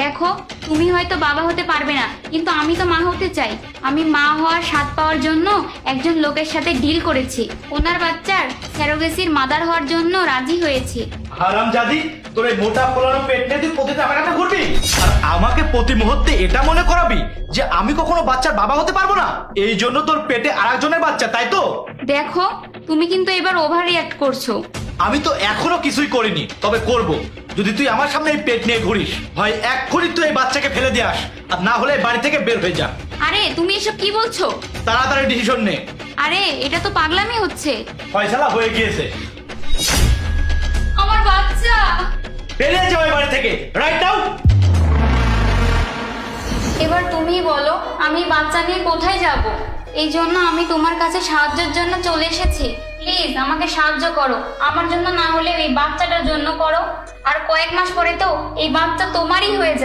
দেখো, তুমি হয়তো বাবা হতে পারবে না, কিন্তু আমি তো মা হতে চাই। আমি মা হওয়ার স্বাদ পাওয়ার জন্য একজন লোকের সাথে ডিল করেছি। ওনার বাচ্চার স্যারোগেসির মাদার হওয়ার জন্য রাজি হয়েছি। হারামজাদি, তোর এই মোটা ফোলানো পেট নিয়ে তুই প্রতি টাকা টাকা ঘুরবি আর আমাকে প্রতি মুহূর্তে এটা মনে করাবি যে আমি কখনো বাচ্চার বাবা হতে পারবো না। এই জন্য তোর পেটে আরেকজনের বাচ্চা, তাই তো? দেখো, তুমি কিন্তু এবার ওভার রিঅ্যাক্ট করছো। আমি তো এখনো কিছুই করিনি, তবে করব। যদি তুই আমার সামনে এই পেট নিয়ে ঘুরিস, হয় এক্ষুনি তুই এই বাচ্চাকে ফেলে দিয়ে আস, আর না হলে বাড়ি থেকে বের হয়ে যা। আরে তুমি এসব কি বলছো? তাড়াতাড়ি ডিসিশন নে। আরে এটা তো পাগলামি হচ্ছে। ফয়সালা হয়ে গিয়েছে। আমার বাচ্চা। বেরিয়ে যাও এই বাড়ি থেকে রাইট নাও। এবার তুমি বলো, আমি বাচ্চা নিয়ে কোথায় যাব? এই জন্য আমি তোমার কাছে সাহায্যের জন্য চলে এসেছি। প্লিজ আমাকে সাহায্য করো, আমার জন্য না হলে এই বাচ্চাটার জন্য করো। আর কয়েক মাস পরে তো এই বাচ্চা তোমারই হয়ে যাবে।